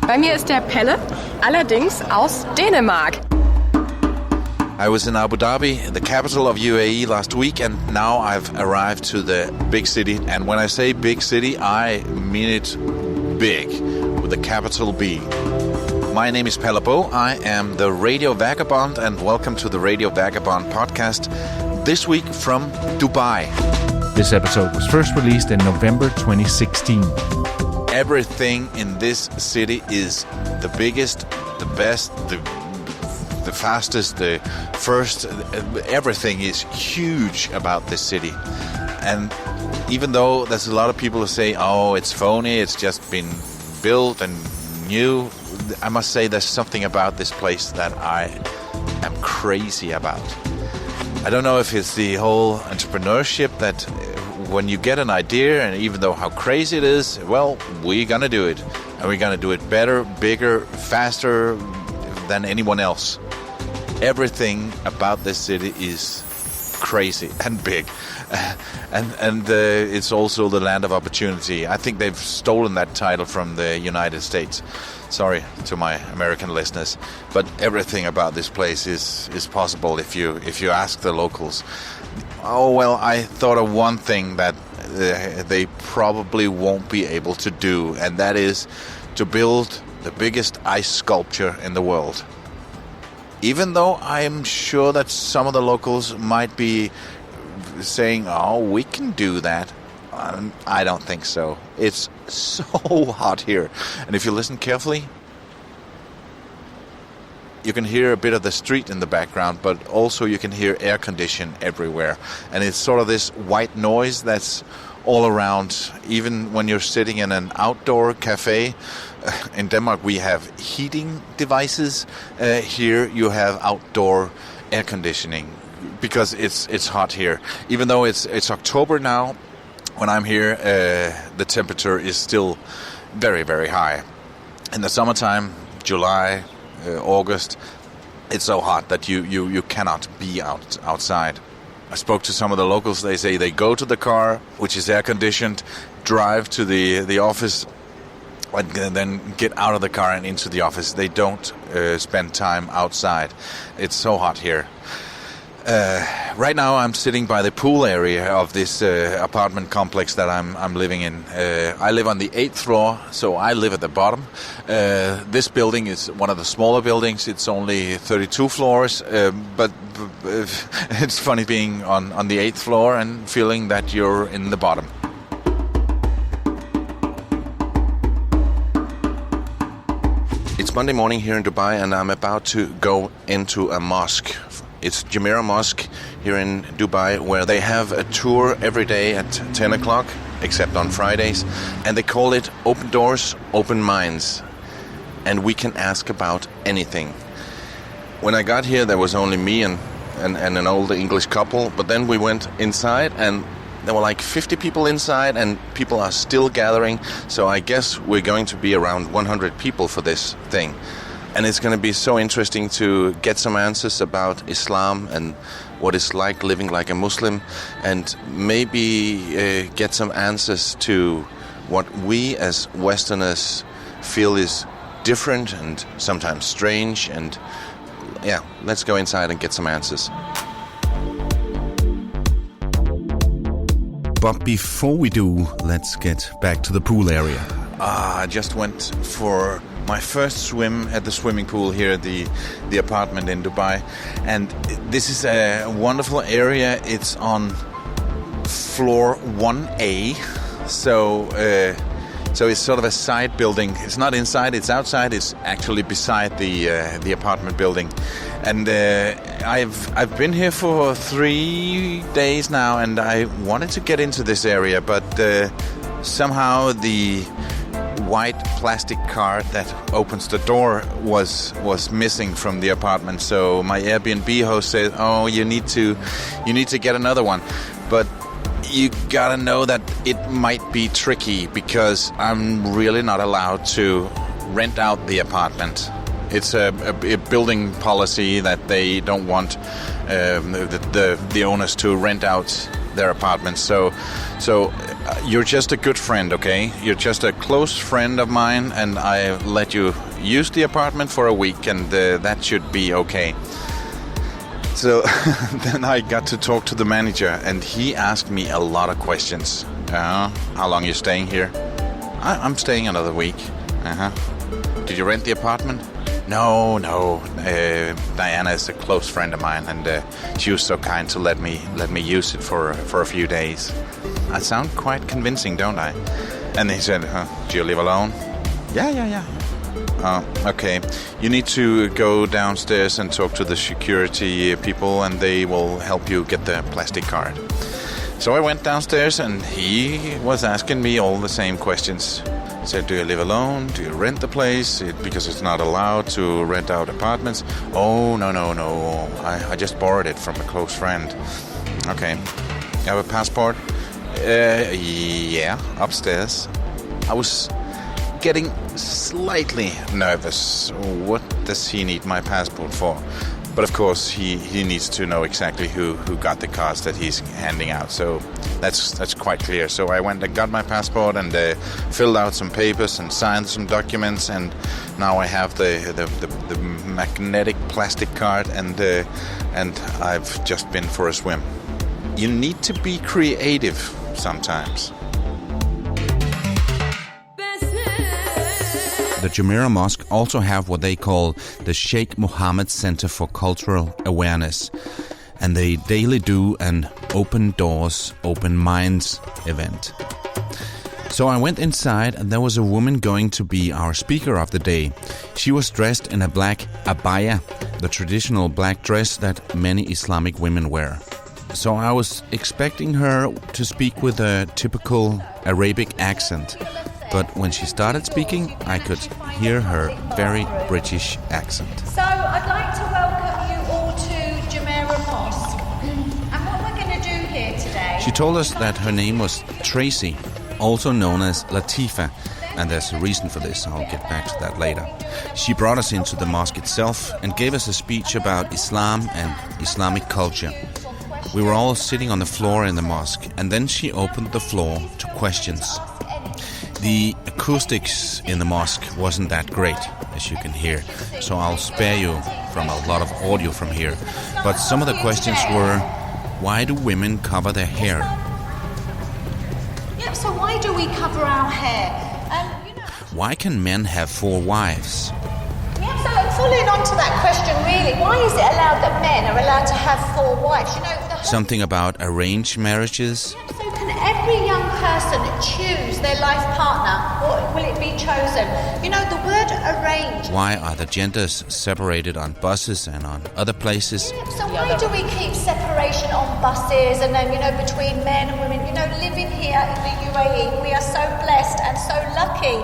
Bei mir ist der Pelle, allerdings aus Dänemark. I was in Abu Dhabi, the capital of UAE, last week, and now I've arrived to the big city. And when I say big city, I mean it big, with the capital B. My name is Pelle Bo. I am the Radio Vagabond, and welcome to the Radio Vagabond podcast, this week from Dubai. This episode was first released in November 2016. Everything in this city is the biggest, the best, the fastest, the first. Everything is huge about this city. And even though there's a lot of people who say, oh, it's phony, it's just been built and new, I must say there's something about this place that I am crazy about. I don't know if it's the whole entrepreneurship that when you get an idea, and even though how crazy it is, well, we're going to do it. And we're going to do it better, bigger, faster than anyone else. Everything about this city is crazy and big. And it's also the land of opportunity. I think they've stolen that title from the United States. Sorry to my American listeners, but everything about this place is possible if you ask the locals. Oh, well, I thought of one thing that they probably won't be able to do, and that is to build the biggest ice sculpture in the world. Even though I'm sure that some of the locals might be saying, oh, we can do that. I don't think so. It's so hot here. And if you listen carefully, you can hear a bit of the street in the background, but also you can hear air condition everywhere. And it's sort of this white noise that's all around, even when you're sitting in an outdoor cafe. In Denmark, we have heating devices. Here, you have outdoor air conditioning because it's hot here. Even though it's October now, when I'm here, the temperature is still very, very high. In the summertime, July, August, it's so hot that you cannot be outside. I spoke to some of the locals. They say they go to the car, which is air conditioned, drive to the office, and then get out of the car and into the office. They don't spend time outside. It's so hot here. Right now I'm sitting by the pool area of this apartment complex that I'm living in. I live on the 8th floor, so I live at the bottom. This building is one of the smaller buildings. It's only 32 floors, but it's funny being on the 8th floor and feeling that you're in the bottom. It's Monday morning here in Dubai, and I'm about to go into a mosque. It's Jumeirah Mosque here in Dubai, where they have a tour every day at 10 o'clock, except on Fridays. And they call it Open Doors, Open Minds. And we can ask about anything. When I got here, there was only me and an old English couple. But then we went inside, and there were like 50 people inside, and people are still gathering. So I guess we're going to be around 100 people for this thing. And it's going to be so interesting to get some answers about Islam and what it's like living like a Muslim, and maybe get some answers to what we as Westerners feel is different and sometimes strange. And yeah, let's go inside and get some answers. But before we do, let's get back to the pool area. I just went for my first swim at the swimming pool here at the apartment in Dubai, and this is a wonderful area. It's on floor 1A, so it's sort of a side building. It's not inside, it's outside. It's actually beside the apartment building, and I've been here for 3 days now, and I wanted to get into this area, but somehow the white plastic card that opens the door was missing from the apartment. So my Airbnb host said, "Oh, you need to get another one." But you gotta know that it might be tricky because I'm really not allowed to rent out the apartment. It's a building policy that they don't want the owners to rent out their apartments. So you're just a good friend, okay? You're just a close friend of mine, and I let you use the apartment for a week, and that should be okay. So then I got to talk to the manager, and he asked me a lot of questions. How long are you staying here? I'm staying another week. Did you rent the apartment? No. Diana is a close friend of mine, and she was so kind to let me use it for a few days. I sound quite convincing, don't I? And he said, do you live alone? Yeah. Okay. You need to go downstairs and talk to the security people, and they will help you get the plastic card. So I went downstairs, and he was asking me all the same questions. He said, do you live alone? Do you rent the place? Because it's not allowed to rent out apartments. Oh, no. I just borrowed it from a close friend. Okay. You have a passport? Yeah, upstairs. I was getting slightly nervous. What does he need my passport for? But of course, he needs to know exactly who got the cards that he's handing out. So that's quite clear. So I went and got my passport and filled out some papers and signed some documents. And now I have the magnetic plastic card, and I've just been for a swim. You need to be creative sometimes. The Jumeirah Mosque also have what they call the Sheikh Mohammed Center for Cultural Awareness, and they daily do an Open Doors, Open Minds event. So I went inside, and there was a woman going to be our speaker of the day. She was dressed in a black abaya, the traditional black dress that many Islamic women wear. So I was expecting her to speak with a typical Arabic accent. But when she started speaking, I could hear her very British accent. So I'd like to welcome you all to Jumeirah Mosque. And what we're going to do here today... She told us that her name was Tracy, also known as Latifa. And there's a reason for this. I'll get back to that later. She brought us into the mosque itself and gave us a speech about Islam and Islamic culture. We were all sitting on the floor in the mosque, and then she opened the floor to questions. The acoustics in the mosque wasn't that great, as you can hear, so I'll spare you from a lot of audio from here. But some of the questions were, why do women cover their hair? Yeah, so why do we cover our hair? Why can men have 4 wives? Yeah, so following on to that question, really, why is it allowed that men are allowed to have 4 wives? Something about arranged marriages. So can every young person choose their life partner, or will it be chosen? The word arranged. Why are the genders separated on buses and on other places? Yeah, so why do we keep separation on buses and then, between men and women? Living here in the UAE, we are so blessed and so lucky.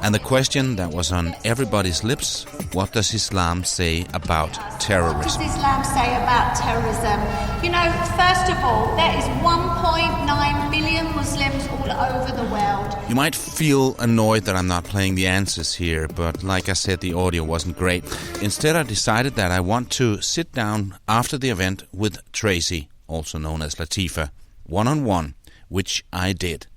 And the question that was on everybody's lips, what does Islam say about terrorism? What does Islam say about terrorism? First of all, there is 1.9 billion Muslims all over the world. You might feel annoyed that I'm not playing the answers here, but like I said, the audio wasn't great. Instead, I decided that I want to sit down after the event with Tracy, also known as Latifa, one-on-one, which I did.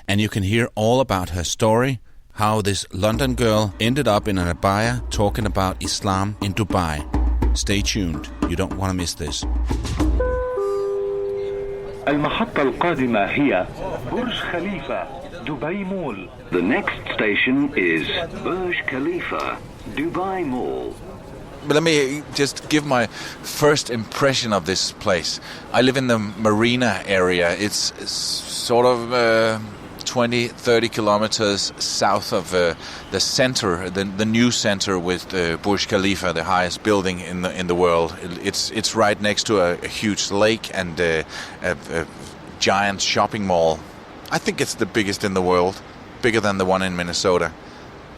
And you can hear all about her story, how this London girl ended up in an abaya talking about Islam in Dubai. Stay tuned, you don't want to miss this. المحطة القادمة هي برج خليفة دبي مول. The next station is Burj Khalifa, Dubai Mall. But let me just give my first impression of this place. I live in the marina area. It's sort of 20, 30 kilometers south of the center, the new center with Burj Khalifa, the highest building in the world. It's right next to a huge lake and a giant shopping mall. I think it's the biggest in the world, bigger than the one in Minnesota.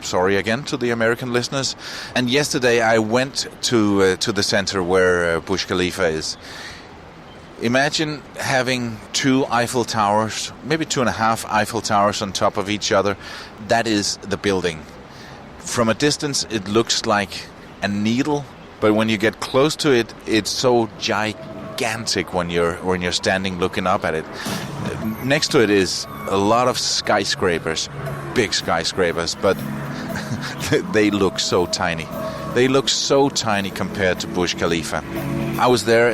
Sorry again to the American listeners. And yesterday I went to the center where Burj Khalifa is. Imagine having 2 Eiffel Towers, maybe 2.5 Eiffel Towers on top of each other. That is the building. From a distance, it looks like a needle, but when you get close to it, it's so gigantic when you're standing looking up at it. Next to it is a lot of skyscrapers, big skyscrapers, but they look so tiny. They look so tiny compared to Burj Khalifa. I was there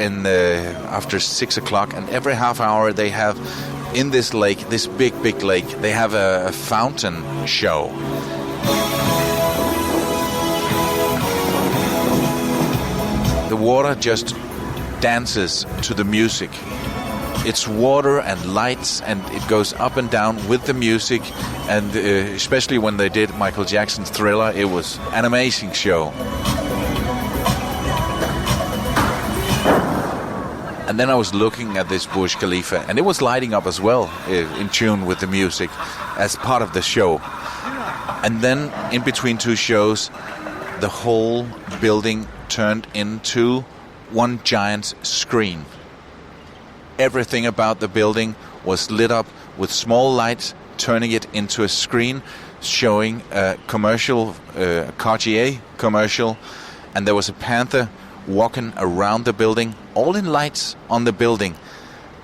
after 6 o'clock, and every half hour they have, in this lake, this big lake, they have a fountain show. The water just dances to the music. It's water and lights, and it goes up and down with the music. And especially when they did Michael Jackson's Thriller, it was an amazing show. And then I was looking at this Burj Khalifa, and it was lighting up as well, in tune with the music, as part of the show. And then, in between two shows, the whole building turned into one giant screen. Everything about the building was lit up with small lights, turning it into a screen, showing a commercial, Cartier commercial, and there was a panther walking around the building, all in lights on the building.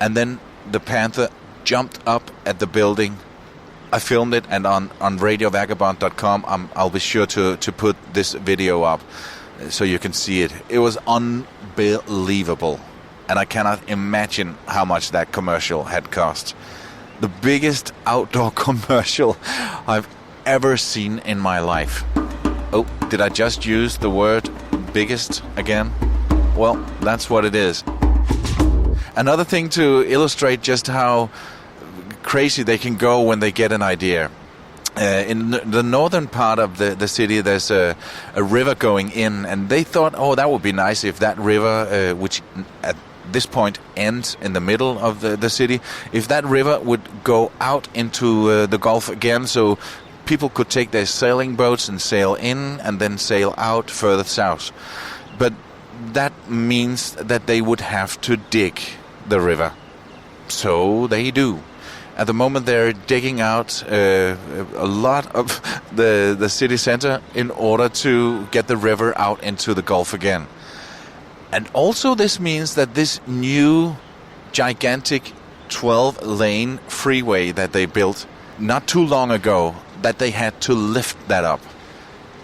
And then the panther jumped up at the building. I filmed it, and on RadioVagabond.com, I'll be sure to put this video up so you can see it. It was unbelievable, and I cannot imagine how much that commercial had cost. The biggest outdoor commercial I've ever seen in my life. Oh, did I just use the word biggest again? Well, that's what it is. Another thing to illustrate just how crazy they can go when they get an idea. In the northern part of the city, there's a river going in, and they thought, oh, that would be nice if that river, which at this point ends in the middle of the city, if that river would go out into the Gulf again, so people could take their sailing boats and sail in and then sail out further south. But that means that they would have to dig the river. So they do. At the moment, they're digging out a lot of the city center in order to get the river out into the Gulf again. And also this means that this new gigantic 12-lane freeway that they built not too long ago, that they had to lift that up.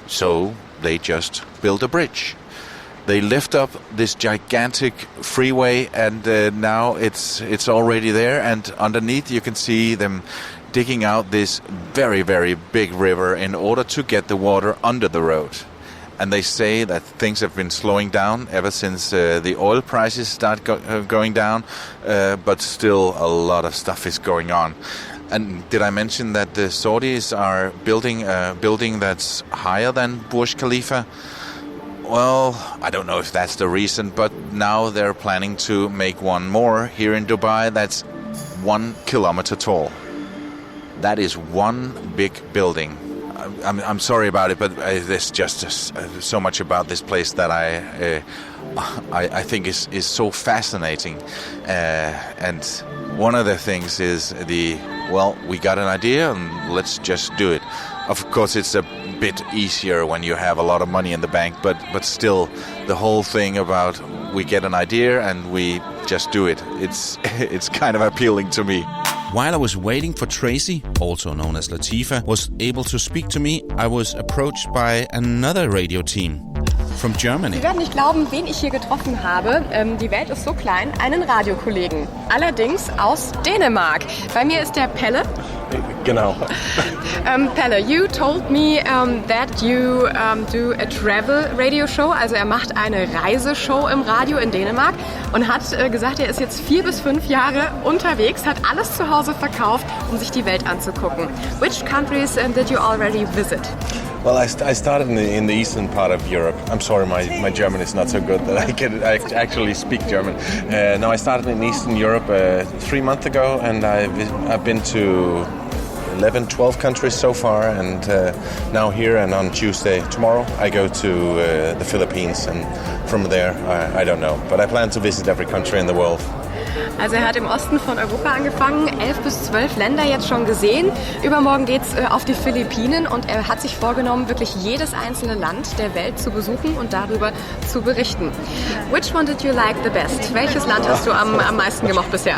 So they just built a bridge. They lift up this gigantic freeway, and now it's already there. And underneath, you can see them digging out this very, very big river in order to get the water under the road. And they say that things have been slowing down ever since the oil prices start going down, but still a lot of stuff is going on. And did I mention that the Saudis are building a building that's higher than Burj Khalifa? Well, I don't know if that's the reason, but now they're planning to make one more here in Dubai that's 1 kilometer tall. That is one big building. I'm sorry about it, but there's just so much about this place that I think is so fascinating. And one of the things is we got an idea and let's just do it. Of course, it's a bit easier when you have a lot of money in the bank, but still, the whole thing about we get an idea and we just do it, it's kind of appealing to me. While I was waiting for Tracy, also known as Latifa, was able to speak to me, I was approached by another radio team from Germany. Sie werden nicht glauben, wen ich hier getroffen habe. Die Welt ist so klein, einen Radiokollegen. Allerdings aus Dänemark. Bei mir ist der Pelle. Genau. Pelle, you told me that you do a travel radio show. Also er macht eine Reiseshow im Radio in Dänemark und hat gesagt, er ist jetzt 4 bis 5 Jahre unterwegs, hat alles zu Hause verkauft, um sich die Welt anzugucken. Which countries did you already visit? Well, I started in the eastern part of Europe. I'm sorry, my German is not so good that I actually speak German. No, I started in Eastern Europe 3 months ago, and I've been to 11, 12 countries so far, and now here and on tomorrow, I go to the Philippines, and from there, I don't know. But I plan to visit every country in the world. Also er hat im Osten von Europa angefangen, 11 bis 12 Länder jetzt schon gesehen. Übermorgen geht's auf die Philippinen und er hat sich vorgenommen, wirklich jedes einzelne Land der Welt zu besuchen und darüber zu berichten. Which one did you like the best? Welches Land hast du am meisten gemocht bisher?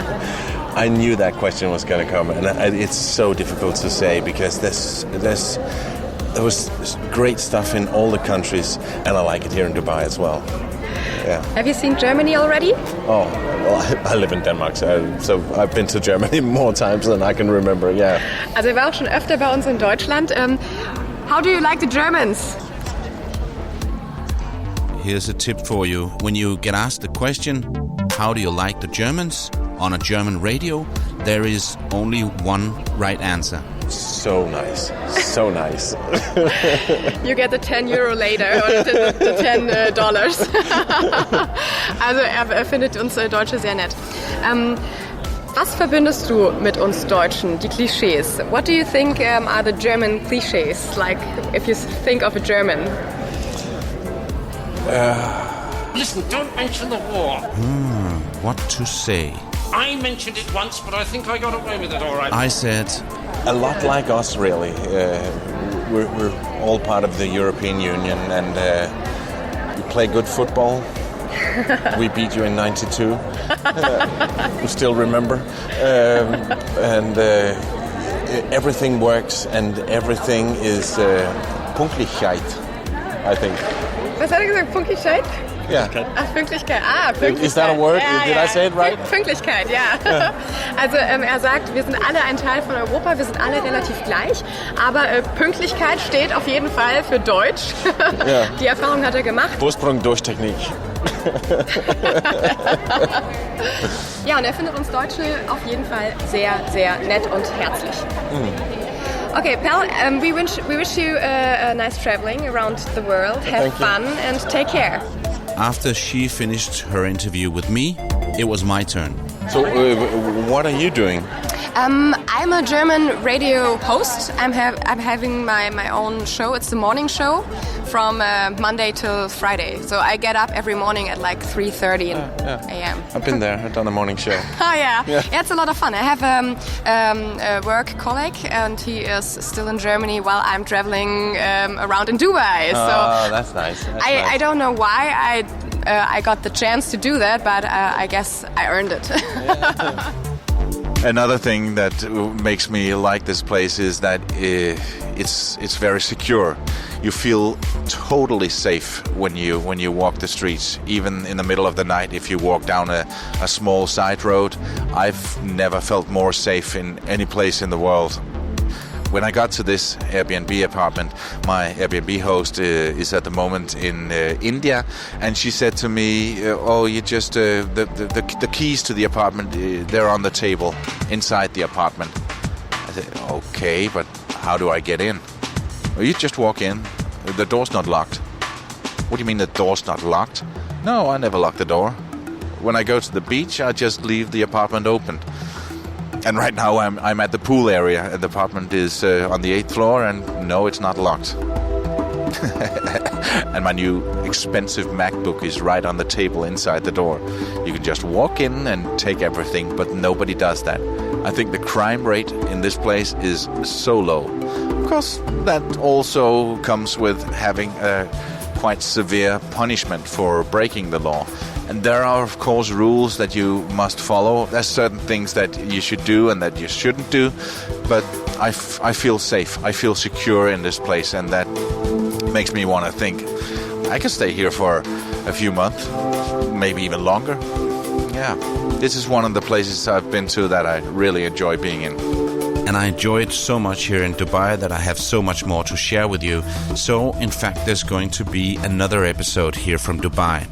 I knew that question was going to come, and it's so difficult to say because there was great stuff in all the countries, and I like it here in Dubai as well. Yeah. Have you seen Germany already? Oh, well, I live in Denmark, so I've been to Germany more times than I can remember. Yeah. Also er war auch schon öfter bei uns in Deutschland. How do you like the Germans? Here's a tip for you. When you get asked the question, how do you like the Germans? On a German radio, there is only one right answer. So nice. So nice. You get the 10 euro later, oder the $10. Also er findet uns Deutsche sehr nett. Was verbindest du mit uns Deutschen, die Klischees? What do you think are the German cliches? Like, if you think of a German. Listen, don't mention the war. What to say? I mentioned it once, but I think I got away with it all right. I said... A lot like us, really. We're all part of the European Union, and we play good football. We beat you in '92. We still remember. And everything works, and everything is Pünktlichkeit, I think. Was hat er gesagt? Pünktlichkeit? Yeah. Ach, Pünktlichkeit. Pünktlichkeit. Is that a word? Ja, Did I say it right? Pünktlichkeit, ja. Also er sagt, wir sind alle ein Teil von Europa, wir sind alle relativ gleich, aber Pünktlichkeit steht auf jeden Fall für Deutsch. Ja. Die Erfahrung hat er gemacht. Vorsprung durch Technik. Ja, und er findet uns Deutsche auf jeden Fall sehr, sehr nett und herzlich. Okay, Pal, we wish you a nice traveling around the world. Have fun and take care. After she finished her interview with me, it was my turn. So, what are you doing? I'm a German radio host. I'm having my own show. It's the morning show from Monday till Friday. So I get up every morning at like 3:30 a.m. I've been there. I've done a morning show. Oh yeah, it's a lot of fun. I have a work colleague, and he is still in Germany while I'm traveling around in Dubai. So that's nice. I don't know why I got the chance to do that, but I guess I earned it. Another thing that makes me like this place is that it's very secure. You feel totally safe when you walk the streets, even in the middle of the night. If you walk down a small side road, I've never felt more safe in any place in the world. When I got to this Airbnb apartment, my Airbnb host is at the moment in India, and she said to me, "Oh, you just the keys to the apartment they're on the table inside the apartment." I said, "Okay, but how do I get in?" "Well, you just walk in. The door's not locked." "What do you mean the door's not locked?" "No, I never lock the door. When I go to the beach, I just leave the apartment open." And right now I'm at the pool area, and the apartment is on the 8th floor, and no, it's not locked. And my new expensive MacBook is right on the table inside the door. You can just walk in and take everything, but nobody does that. I think the crime rate in this place is so low. Of course, that also comes with having a quite severe punishment for breaking the law. And there are, of course, rules that you must follow. There's certain things that you should do and that you shouldn't do. But I feel safe. I feel secure in this place. And that makes me want to think, I can stay here for a few months, maybe even longer. Yeah, this is one of the places I've been to that I really enjoy being in. And I enjoy it so much here in Dubai that I have so much more to share with you. So, in fact, there's going to be another episode here from Dubai.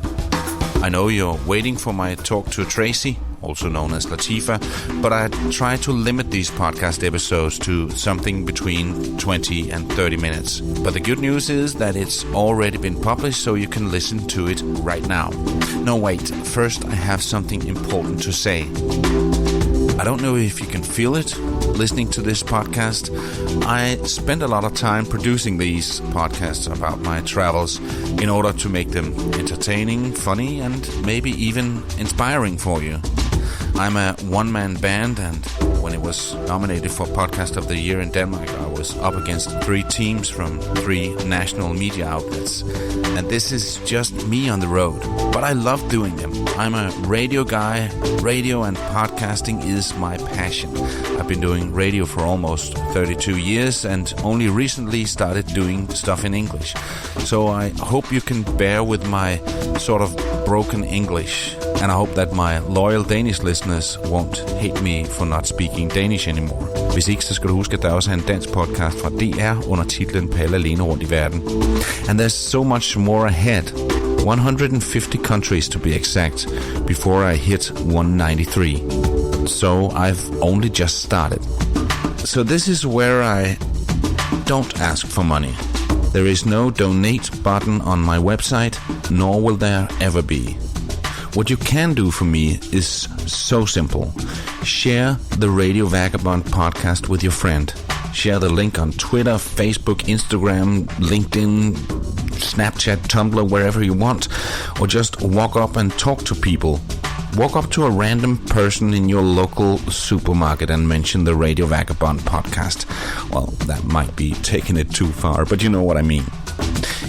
I know you're waiting for my talk to Tracy, also known as Latifa, but I try to limit these podcast episodes to something between 20 and 30 minutes. But the good news is that it's already been published, so you can listen to it right now. No, wait, first I have something important to say. I don't know if you can feel it listening to this podcast. I spend a lot of time producing these podcasts about my travels in order to make them entertaining, funny, and maybe even inspiring for you. I'm a one-man band, and when it was nominated for Podcast of the Year in Denmark, I was up against 3 teams from 3 national media outlets. And this is just me on the road. But I love doing them. I'm a radio guy. Radio and podcasting is my passion. I've been doing radio for almost 32 years and only recently started doing stuff in English. So I hope you can bear with my sort of broken English. And I hope that my loyal Danish listeners won't hate me for not speaking Danish anymore. Hvis ikke, så skal du huske, at der også er en dansk podcast fra DR under titlen Palle alene rundt i verden. And there's so much more ahead. 150 countries to be exact, before I hit 193. So I've only just started. So this is where I don't ask for money. There is no donate button on my website, nor will there ever be. What you can do for me is so simple. Share the Radio Vagabond podcast with your friend. Share the link on Twitter, Facebook, Instagram, LinkedIn, Snapchat, Tumblr, wherever you want. Or just walk up and talk to people. Walk up to a random person in your local supermarket and mention the Radio Vagabond podcast. Well, that might be taking it too far, but you know what I mean.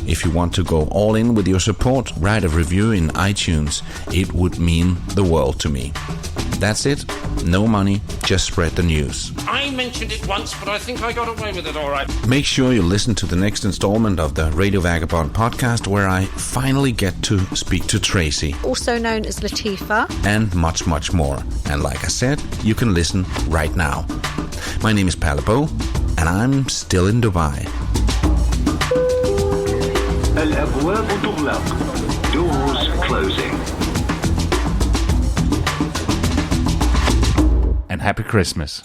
If you want to go all in with your support, write a review in iTunes. It would mean the world to me. That's it. No money, just spread the news. I mentioned it once, but I think I got away with it all right. Make sure you listen to the next installment of the Radio Vagabond podcast, where I finally get to speak to Tracy. Also known as Latifa. And much, much more. And like I said, you can listen right now. My name is Palle, and I'm still in Dubai. الأبواب تغلق. Doors closing. And happy Christmas.